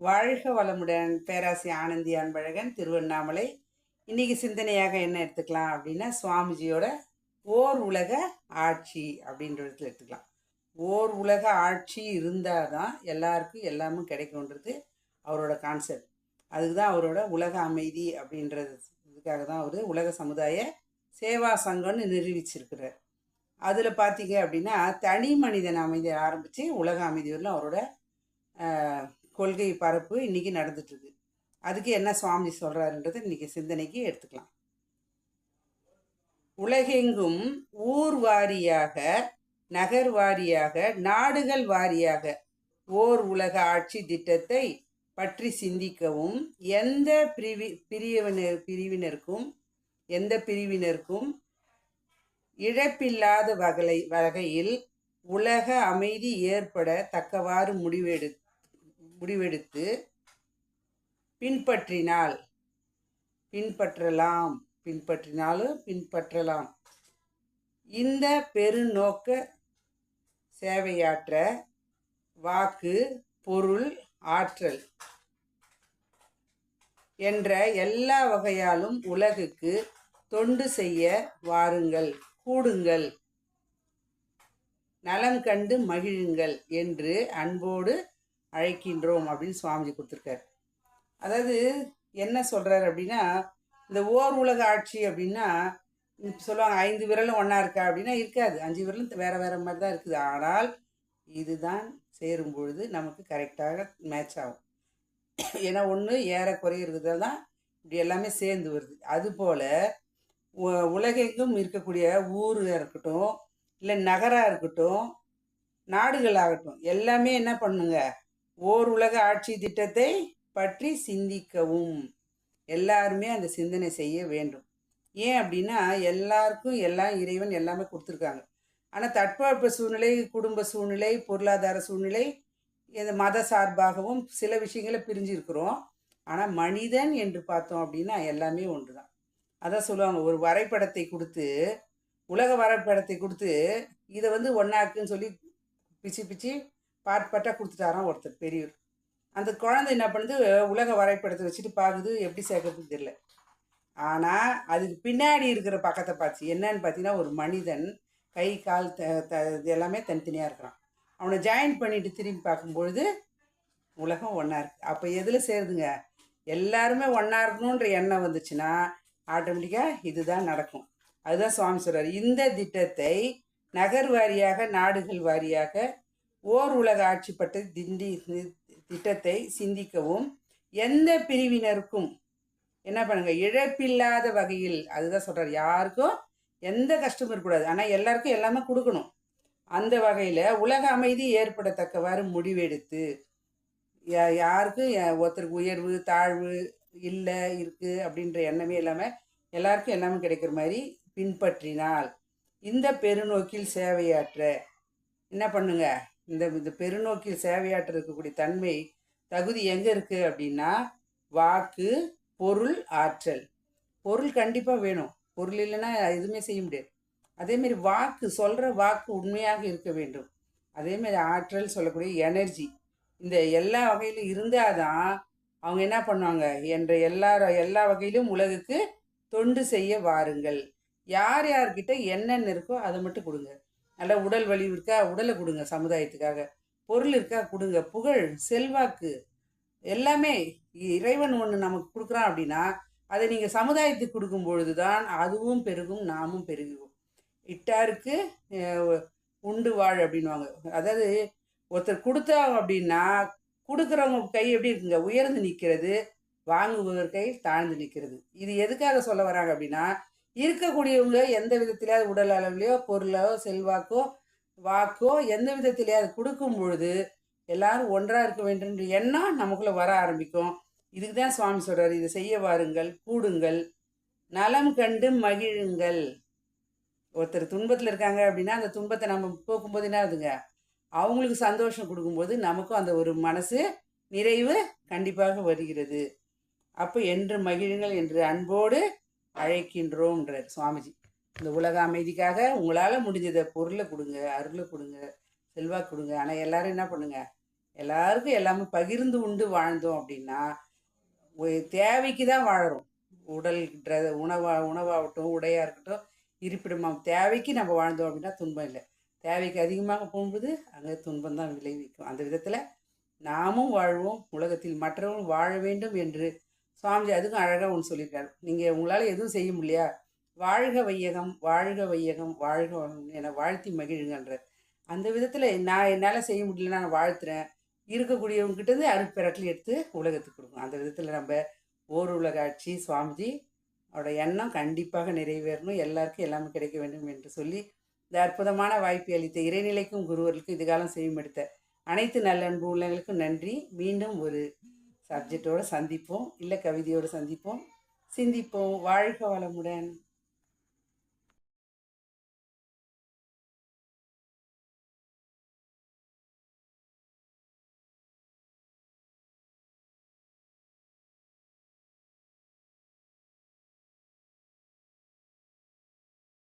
வாழ்க வளமுடன். பேராசி ஆனந்தி அன்பழகன், திருவண்ணாமலை. இன்னைக்கு சிந்தனையாக என்ன எடுத்துக்கலாம் அப்படின்னா, சுவாமிஜியோட ஓர் உலக ஆட்சி அப்படின்றதுல எடுத்துக்கலாம். ஓர் உலக ஆட்சி இருந்தால் தான் எல்லாருக்கும் எல்லாமும் கிடைக்கும்ன்றது அவரோட கான்செப்ட். அதுக்கு தான் அவரோட உலக அமைதி அப்படின்றது இதுக்காக தான் அவர் உலக சமுதாய சேவா சங்கம்னு நிரூபிச்சிருக்கிறார். அதில் பார்த்தீங்க அப்படின்னா, தனி மனிதன் அமைதி ஆரம்பித்து உலக அமைதி வரலும் அவரோட கொள்கை பரப்பு இன்னைக்கு நடந்துட்டு இருக்கு. அதுக்கு என்ன சுவாமி சொல்றாருன்றது இன்னைக்கு சிந்தனைக்கு எடுத்துக்கலாம். உலகெங்கும் ஊர் வாரியாக, நகர் வாரியாக, நாடுகள் வாரியாக ஓர் உலக ஆட்சி திட்டத்தை பற்றி சிந்திக்கவும் எந்த பிரிவினருக்கும் இழப்பில்லாத வகையில் உலக அமைதி ஏற்பட தக்கவாறு முடிவெடுத்து பின்பற்றலாம். இந்த பெருநோக்க சேவையாற்ற வாக்கு, பொருள், ஆற்றல் என்ற எல்லா வகையாலும் உலகுக்கு தொண்டு செய்ய வாருங்கள், கூடுங்கள், நலம் கண்டு மகிழுங்கள் என்று அன்போடு அழைக்கின்றோம் அப்படின்னு சுவாமிஜி கொடுத்துருக்காரு. அதாவது என்ன சொல்கிறார் அப்படின்னா, இந்த ஓர் உலக ஆட்சி அப்படின்னா சொல்லுவாங்க 5 விரலும் ஒன்றா இருக்கா அப்படின்னா இருக்காது. 5 விரலும் வேறு வேறு மாதிரி தான் இருக்குது. ஆனால் இதுதான் சேரும் பொழுது நமக்கு கரெக்டாக மேட்ச் ஆகும். ஏன்னா ஒன்று ஏறக்குறைய இருக்கிறது தான் இப்படி எல்லாமே சேர்ந்து வருது. அதுபோல் உலகெங்கும் இருக்கக்கூடிய ஊராக இருக்கட்டும், இல்லை நகராக இருக்கட்டும், நாடுகளாகட்டும், எல்லாமே என்ன பண்ணுங்க, ஓர் உலக ஆட்சி திட்டத்தை பற்றி சிந்திக்கவும் எல்லாருமே அந்த சிந்தனை செய்ய வேண்டும். ஏன் அப்படின்னா எல்லாருக்கும் எல்லாம் இறைவன் எல்லாமே கொடுத்துருக்காங்க. ஆனால் தட்பவெப்ப சூழ்நிலை, குடும்ப சூழ்நிலை, பொருளாதார சூழ்நிலை, இந்த மத சார்பாகவும் சில விஷயங்களை பிரிஞ்சு இருக்கிறோம். ஆனால் மனிதன் என்று பார்த்தோம் அப்படின்னா எல்லாமே ஒன்று தான். அதான் சொல்லுவாங்க, ஒரு வரைபடத்தை கொடுத்து, உலக வரைபடத்தை கொடுத்து இதை ஒன்றாக்குன்னு சொல்லி பிச்சு பாட்டாக கொடுத்துட்டாராம் ஒருத்தர் பெரியவர். அந்த குழந்தை என்ன பண்ணுது, உலக வரைபடத்தை வச்சுட்டு பார்க்குது, எப்படி சேர்க்கறதுன்னு தெரியல. ஆனால் அதுக்கு பின்னாடி இருக்கிற பக்கத்தை பார்த்து என்னன்னு பார்த்தீங்கன்னா, ஒரு மனிதன் கை கால் எல்லாமே தனித்தனியாக இருக்கிறான். அவனை ஜாயின் பண்ணிட்டு திரும்பி பார்க்கும்பொழுது உலகம் ஒன்றா இருக்குது. அப்போ எதில் சேருதுங்க, எல்லாருமே ஒன்றா இருக்கணுன்ற எண்ணம் வந்துச்சுன்னா ஆட்டோமேட்டிக்காக இதுதான் நடக்கும். அதுதான் சுவாமி சொல்கிறார், இந்த திட்டத்தை நகர் வாரியாக, நாடுகள் வாரியாக ஓர் உலக ஆட்சிப்பட்ட திட்டத்தை சிந்திக்கவும் எந்த பிரிவினருக்கும் என்ன பண்ணுங்க, இழப்பில்லாத வகையில், அதுதான் சொல்கிறார், யாருக்கும் எந்த கஷ்டமும் இருக்கக்கூடாது, ஆனால் எல்லாருக்கும் எல்லாமே கொடுக்கணும். அந்த வகையில் உலக அமைதி ஏற்படத்தக்கவாறு முடிவெடுத்து, யாருக்கும் ஒருத்தருக்கு உயர்வு தாழ்வு இல்லை இருக்குது அப்படின்ற எண்ணமே இல்லாமல் எல்லாருக்கும் எல்லாமே கிடைக்கிற மாதிரி பின்பற்றினால் இந்த பெருநோக்கில் சேவையாற்ற என்ன பண்ணுங்க, இந்த பெருநோக்கில் சேவையாற்ற இருக்கக்கூடிய தன்மை தகுதி எங்கே இருக்குது அப்படின்னா, வாக்கு, பொருள், ஆற்றல். பொருள் கண்டிப்பாக வேணும், பொருள் இல்லைன்னா எதுவுமே செய்ய முடியாது. அதேமாரி வாக்கு, சொல்கிற வாக்கு உண்மையாக இருக்க வேண்டும். அதேமாரி ஆற்றல் சொல்லக்கூடிய எனர்ஜி, இந்த எல்லா வகையிலும் இருந்தால் தான் அவங்க என்ன பண்ணுவாங்க, என்ற எல்லா வகையிலும் உலகுக்கு தொண்டு செய்ய வாருங்கள். யார் யார்கிட்ட என்னென்ன இருக்கோ அதை மட்டும் கொடுங்க. நல்ல உடல் வலிவு இருக்கா, உடலை கொடுங்க சமுதாயத்துக்காக. பொருள் இருக்கா கொடுங்க. புகழ், செல்வாக்கு எல்லாமே இறைவன் ஒன்று நமக்கு கொடுக்குறான் அப்படின்னா அதை நீங்கள் சமுதாயத்துக்கு கொடுக்கும் பொழுது தான் அதுவும் பெருகும், நாமும் பெருகுவோம். இட்டாருக்கு உண்டு வாழ் அப்படின்வாங்க. அதாவது ஒருத்தர் கொடுத்தா அப்படின்னா கொடுக்குறவங்க கை எப்படி இருக்குங்க, உயர்ந்து நிற்கிறது, வாங்குபவர் கை தாழ்ந்து நிற்கிறது. இது எதுக்காக சொல்ல வராங்க அப்படின்னா, இருக்கக்கூடியவங்க எந்த விதத்திலேயாவது உடல் அளவுலையோ, பொருளோ, செல்வாக்கோ, வாக்கோ எந்த விதத்திலேயாவது கொடுக்கும் பொழுது எல்லாரும் ஒன்றாக இருக்க வேண்டும்ன்ற எண்ணம் நமக்குள்ளே வர ஆரம்பிக்கும். இதுக்கு தான் சுவாமி சொல்கிறார், இதை செய்ய வாருங்கள், கூடுங்கள், நலம் கண்டு மகிழுங்கள். ஒருத்தர் துன்பத்தில் இருக்காங்க அப்படின்னா அந்த துன்பத்தை நம்ம போக்கும்போது என்ன ஆகுதுங்க, அவங்களுக்கு சந்தோஷம் கொடுக்கும்போது நமக்கும் அந்த ஒரு மனசு நிறைவு கண்டிப்பாக வருகிறது. அப்போ என்று மகிழுங்கள் என்று அன்போடு அழைக்கின்றோம்ன்றார் சுவாமிஜி. இந்த உலக அமைதிக்காக உங்களால் முடிஞ்சதை பொருளை கொடுங்க, அருளை கொடுங்க, செல்வாக்கு கொடுங்க. ஆனால் எல்லாரும் என்ன பண்ணுங்க, எல்லாருக்கும் எல்லாமே பகிர்ந்து உண்டு வாழ்ந்தோம் அப்படின்னா தேவைக்கு தான் வாழறோம். உடல் உணவாகட்டும், உடையாக இருக்கட்டும், இருப்பிடமாக தேவைக்கு நம்ம வாழ்ந்தோம் அப்படின்னா துன்பம் இல்லை. தேவைக்கு அதிகமாக போகும்போது அங்கே துன்பம் தான் விளைவிக்கும். அந்த விதத்தில் நாமும் வாழ்வோம், உலகத்தில் மற்றவர்களும் வாழ வேண்டும் என்று சுவாமிஜி அதுக்கும் அழகாக ஒன்று சொல்லியிருக்காரு. நீங்கள் உங்களால் எதுவும் செய்ய முடியலையா, வாழ்க வையகம், வாழ்க வையகம், வாழ்க என வாழ்த்தி மகிழுங்கன்ற அந்த விதத்தில் நான் என்னால் செய்ய முடியலன்னா நான் வாழ்த்துறேன். இருக்கக்கூடியவங்ககிட்டருந்து அருட்பெறட்டில் எடுத்து உலகத்துக்கு கொடுக்கணும். அந்த விதத்தில் நம்ம ஓர் உலக ஆட்சி சுவாமிஜி அவரோட எண்ணம் கண்டிப்பாக நிறைவேறணும், எல்லாருக்கும் எல்லாமே கிடைக்க வேண்டும் என்று சொல்லி இந்த அற்புதமான வாய்ப்பை அளித்த இறைநிலைக்கும் குருவர்களுக்கும் இதுகாலம் செய்யுமெடுத்த அனைத்து நல்லன்பு உள்ளவங்களுக்கும் நன்றி. மீண்டும் ஒரு சப்ஜெக்டோடு சந்திப்போம், இல்லை கவிதையோடு சந்திப்போம், சிந்திப்போம். வாழ்க வளமுடன்.